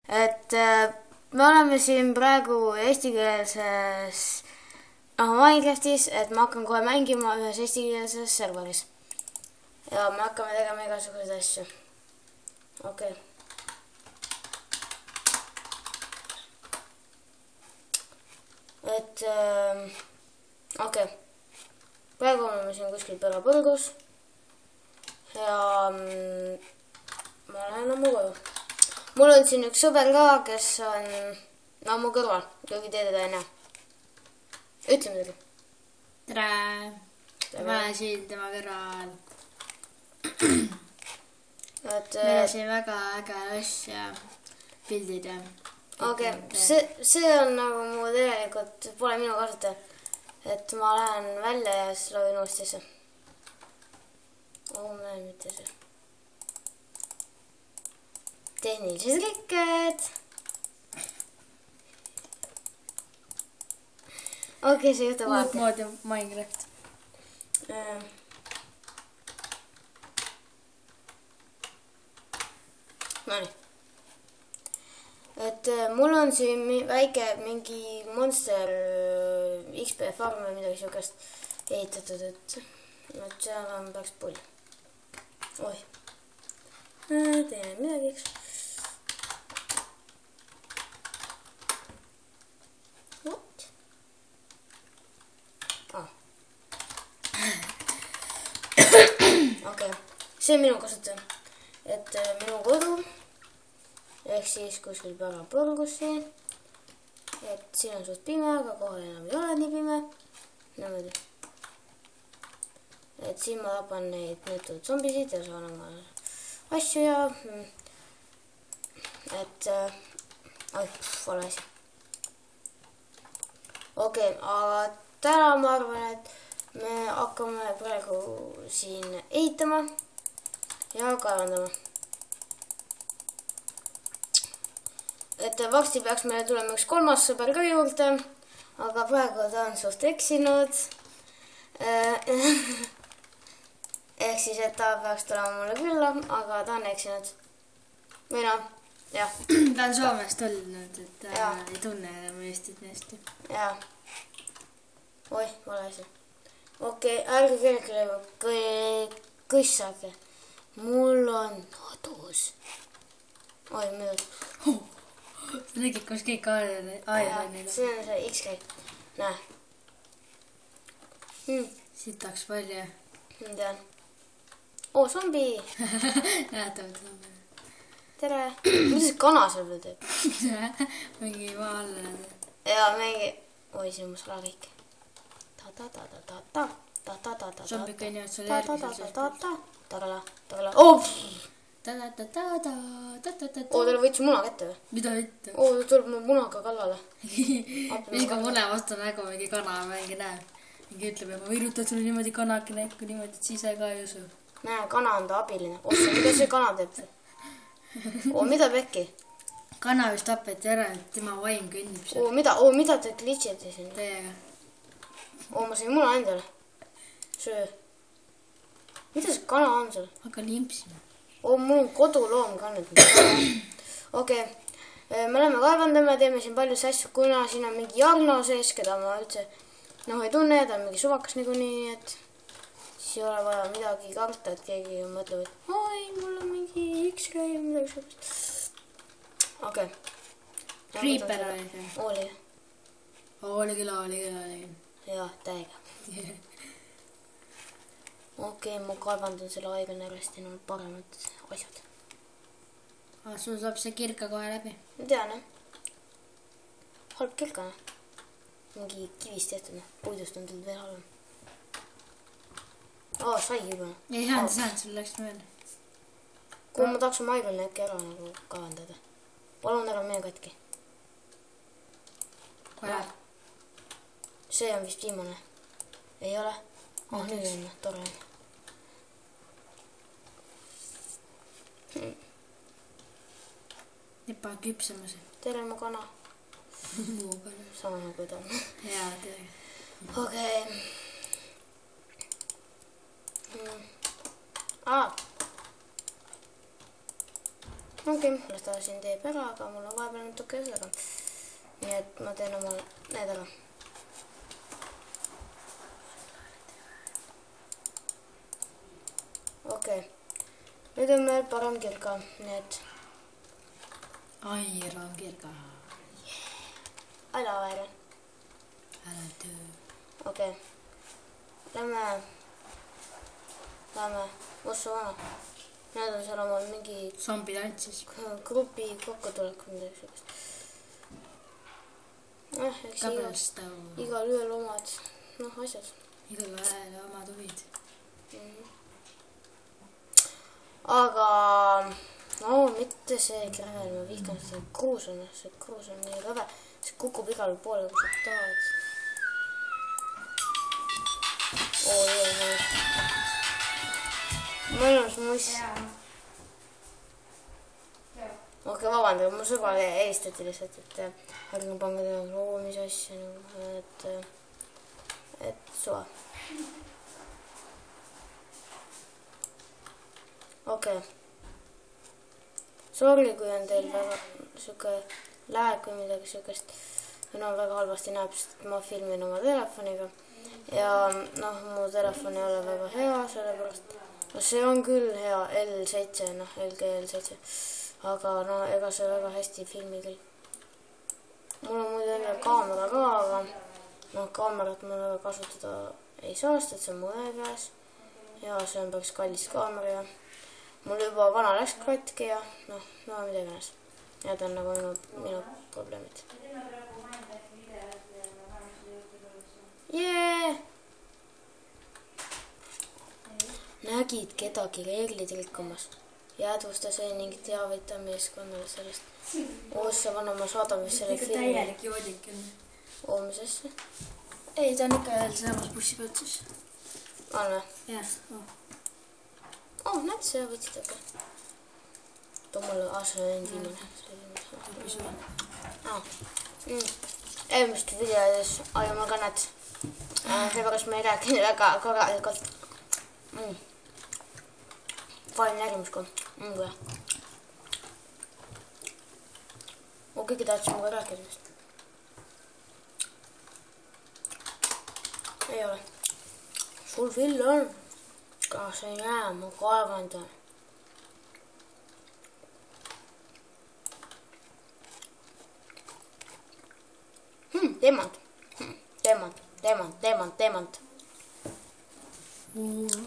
et me oleme siin praegu eestikeelses Minecraftis, et ma hakkan kohe mängima ühes eestikeelses serveris. Ja me hakkame tegema igasuguseid asju. Okei. Et okei. Praegu oleme siin kuskil Pärapõrgus. Ja ma lähen oma koju. Mul on siin üks sõber ka, kes on mu kõrval. Kuigi teed teda ei näe. Ütle midagi. Tere! Ma olen siin tema kõrval. Meil on siin väga äge asja pildid ja... Okei, see on nagu mu tegelikult pole minu kasutaja. Et ma lähen välja ja siis loovin uuesti see. Näen mitte see. Tehnilised rikked. Okei, see juhtub uut moodi Minecraft. Nonii. Et mul on siin väike mingi monster XP farm või midagi siukest ehitatud, et seal on päris pull. Oi. Teeme midagi, eks. Okei, see on minu kasutaja. Et minu kodu ehk siis kuskil Pärapõrgus siin. Et siin on suht pime, aga kohe enam ei ole nii pime. Niimoodi. Et siin ma tapan neid netud zombisid ja saan oma asju ja... Et... vale asi. Okei, aga täna ma arvan, et me hakkame praegu siin ehitama ja kaevandama. Et varsti peaks meile tulema üks kolmas sõber ka juurde, aga praegu ta on suht eksinud. Ehk siis, et ta peaks tulema mulle külla, aga ta on eksinud. Või noh, jah. Ta on Soomest olnud, et ta ei tunne enam Eestit hästi. Jaa. Oi, vale asi. Okei, ärge kõissage. Mul on kodus. Oi, mida? Sa nägid, kus kõik aedanid. See on see X-käik. Näe. Sitaks palju. Tean. Oo, zombi! Näetavad zombi. Tere! Mida see kana seal veel teeb? Mingi maa alla näed. Ja mingi... Oi, siin on mu salariik. Zombi kõnnivad sulle järgi. Tarala. Oo, talle võtsi muna kätte või? Mida ette? Oo, ta tuleb mu munaga kallale. Mis kui mune vastu nägu mingi kana mingi näeb. Mingi ütleb, et ma virutad sulle niimoodi kanaki näkku niimoodi, et siis ka ei usu. Näe, kana on ta abiline. Ossa, mida see kana teeb? Oo, mida pekki? Kana vist tapeti ära, et tema vaim kõnnib seal. Oo, mida te glitšite siin? Teiega. Oo, ma sain muna endale. Söö. Mida see kana on seal? Hakka limpsima. Oo, mul on koduloom ka nüüd. Okei. Me oleme kaevandama ja teeme siin palju asju, kuna siin on mingi Jarno sees, keda ma üldse ei tunne. Ta on mingi suvakas niikuinii, et siis ei ole vaja midagi karta, et keegi mõtleb, et oi, mul on mingi X-ray või midagi sellist. Okei. Creeper oli see. Oli. Oli küll. Jah, täiega. Okei, ma kaevandan selle aigane järjest ja on paremad asjad. Sul saab see kirka kohe läbi. Ma tean, jah. Halb kirkane. Mingi kivist tehtud, puidust on tulnud veel halvem. Sai juba. Ei saanud, sul läks mööda. Kui ma tahaks oma aigane äkki ära nagu kaevandada. Palun ära mene katki. Kohe. See on vist viimane. Ei ole? Nüüd on, tore. Juba küpsemas. Tere, mu kana. Mu kana. Sama nagu ta on. Jaa, tere. Okei. okei, las ta siin teeb ära, aga mul on vahepeal natuke sellega. Nii et ma teen oma need ära. Okei. Nüüd on meil parem kirga, nii et... Airan kirga. Ala väärä. Älä töö. Okei. Lähme Vossa vana. Need on seal oma mingi... Zombi tantsis. Grupi kokkutulek midagi sellist. Eks igal ühel omad asjad. Igal vähel omad huvid. Aga no mitte see krävel, ma vihkan seda kruusana. See kruus on nii lõve. See kukub igale poole, kui sa tahad. Mõnus muss. Okei, vabandage, mu sõbrale helistati lihtsalt, et ärge pange teha loomise asja, et suva. Okei. Sorry, kui on teil väga siuke läheb või midagi siukest. No väga halvasti näeb, sest ma filmin oma telefoniga. Ja mu telefon ei ole väga hea, sellepärast. No see on küll hea L7, LG L7. Aga ega see väga hästi filmi küll. Mul on muidu enne kaamera ka, aga kaamerat ma väga kasutada ei saa, sest see on mu õe käes. Ja see on päris kallis kaamera ja mul juba vana läks katki ja midagi näes. Need on nagu minu probleemid. Jee! Nägid kedagi reeglid rikkumas. Jäädvusta see ning teavita meeskonnale sellest. Oossa vana ma saadab vist selle filmi. Täielik joodik on. Oomisesse? Ei, ta on ikka veel samas bussipeatsis. On või? Jah. Näed, see võtsid äkki. Too mulle aasta on viimane. Eelmist videodes olime ka näed. Seepärast ma ei rääkinud väga korralikult. Vaimne närimus ka. Kuja. Kõige tahtsin muga rääkida vist. Ei ole. Sul vill on. Kas ei näe, ma kaevandan. Demant.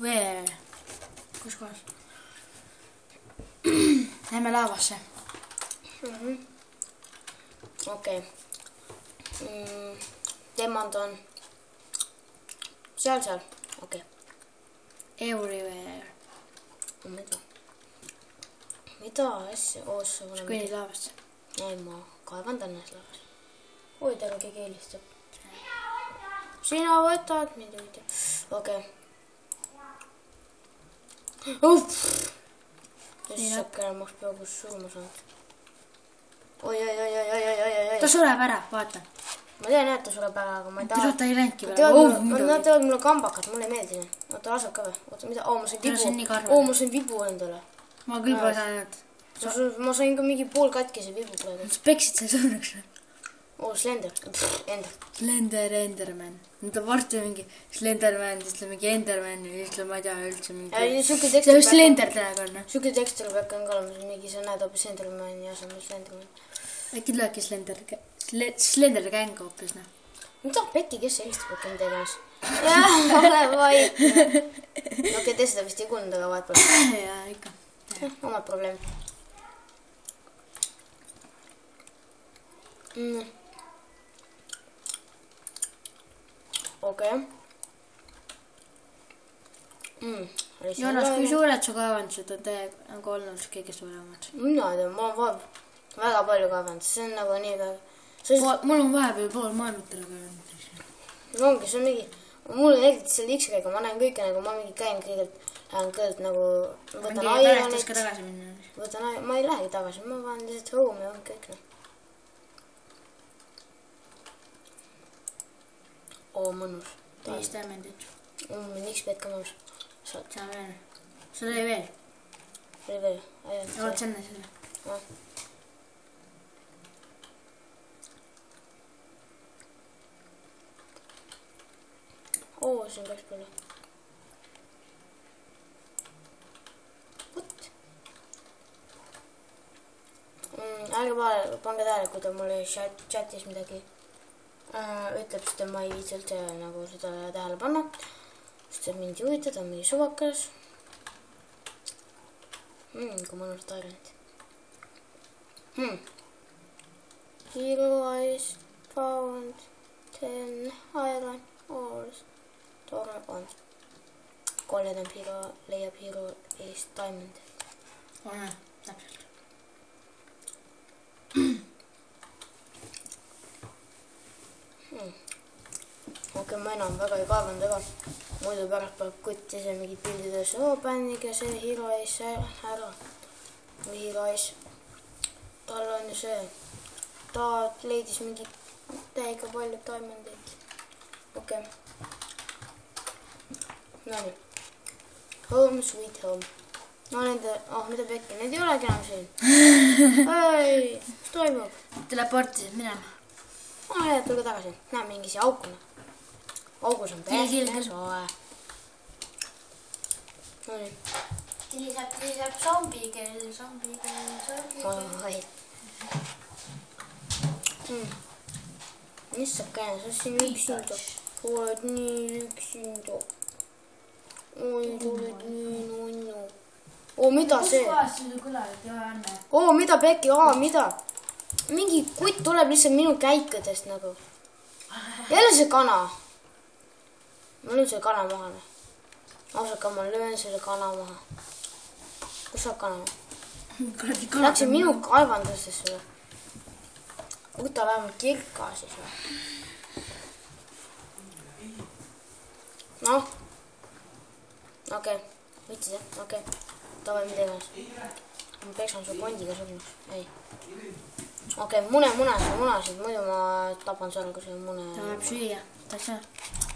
Vee. Kus kohas? Lähme laavasse. Okei. Demant on seal. Okei. Everywhere. Mida asja? Oossa. Kõnni laavasse. Ei, ma kaevandan ennast laavas. Oi, taga keegi helistab. Sina võtad midagi. Okei. Issakene, ma peaaegu surma saanud. Oi. Ta sureb ära, vaata. Ma tean, et ta sureb ära, aga ma ei taha. Ta ei läinudki veel. Nad teevad mulle kambakad, mulle ei meeldi. Oota, laseb ka või? Oota, mida? Ma sain vibu endale. Ma küll pole saanud. Ma sain ka mingi pool katkise vibu praegu. Sa peksid selle sõnaks. Slenderman. Nüüd on varsti mingi Slenderman, siis ütleb mingi Enderman ja siis ütleb, ma ei tea üldse mingi... See on Slender tänaga on. Siuke teksturpäkk on ka olemas, mingi sa näed hoopis Endermani ja asemel Slenderman. Äkki tulebki Slender Gang hoopis, noh. Mida Peti, kes helistab äkki midagi ennast? Jah, ole vaid. Okei, te seda vist ei kuulnud, aga vahepeal. Jaa, ikka. Omad probleemid. Okei. Joonas, kui suured su kaevandused on nagu olnud kõige suuremad? Mina ei tea, ma olen väga palju kaevandus, see on nagu nii väga... Mul on vahepeal pool maailmatele kaevandus. Ongi, see on mingi... Mul on eriti selle X-räga, ma näen kõike nagu, ma mingi käin kõigelt nagu... Võtan aironit... Ma ei lähegi tagasi, ma vaan lihtsalt ruumi ja on kõik. Mõnus. Teist ämendid. X-bet ka mõnus. Saa veel. Sul oli veel? Oli veel. Oot, selle. oo, see on päris palju. Vot. Ärge pange tähele, kui ta mulle chatis midagi ütleb, sest ma ei viitsi üldse nagu seda tähele panna. Sest see mind ei huvita, ta on mingi suvakas. Kui mõnus tyrant. Hero Eyes found 10 iron ores. Tore on. Kolledam hero leiab Hero Eyes diamond. Täpselt. Okei, ma enam väga ei kaevanud ega. Muidu pärast peab kutt ise mingid pildidesse. Bännige see Hero Eyes ära. Või Hero Eyes. Tal on ju see. Ta leidis mingi täiega palju diamondid. Okei. Nonii. Home sweet home. No nende, mida pekki, need ei olegi enam siin. Ei, mis toimub? Teleportisid minema. Tulge tagasi. Näe mingi siia aukuna. Augus on päris soe. Nonii. Tiliseb zombikell. Oi. Mis sa käin, sa siin üksinda. Oled nii üksinda. Oi, tuled nii nunnu. Mida see? Mida Pekki? Mida? Mingi kutt tuleb lihtsalt minu käikudest nagu. Jälle see kana. Ma löön selle kana maha. Ausalt ka ma löön selle kana maha. Kus saab kana maha? Läksin minu kaevandustesse või? Võta vähemalt kirka siis või? Noh. Okei. Võtsid jah? Okei. Tavai mida iganes. Ma peksan su kondiga surnuks. Ei. Okei, munasid. Muidu ma tapan sulle, kui see mune... Ta võib süüa. Ta ei saa.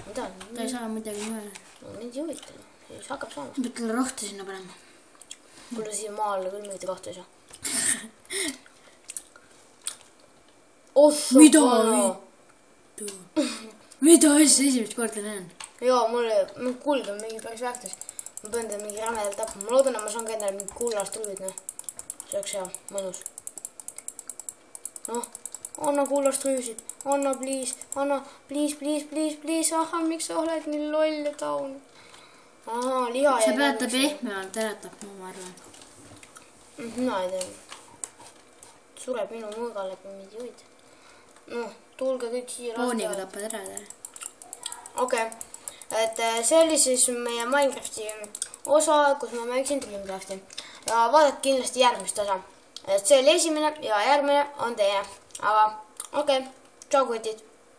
Mida? Ta ei saa midagi mõelda. No mind ei huvita. Siis hakkab saama. Pead talle rohtu sinna panema. Kuule siia maa alla küll mingit rohtu ei saa. Mida? Mida asja esimest korda näen? Jaa, mul kuld on mingi päris väärtus. Ma pean teile mingi rämedalt tapma. Ma loodan, et ma saan ka endale mingi kullast rüüd. See oleks hea, mõnus. Noh, anna kullast rüüsid. Anna, please. Anna, please. Aha, miks sa oled nii loll ja taun? Aha, liha ja... See peab ta pehmealt äratab, ma arvan. Mina ei tea. Sureb minu mõõga läbi, mind ei huvita. Noh, tulge kõik siia Pooniga tapad ära. Okei. Et see oli siis meie Minecrafti osa, kus ma mängisin Dreamcrafti. Ja vaadake kindlasti järgmist osa. Et see oli esimene ja järgmine on teine. Aga okei, tšau kutid.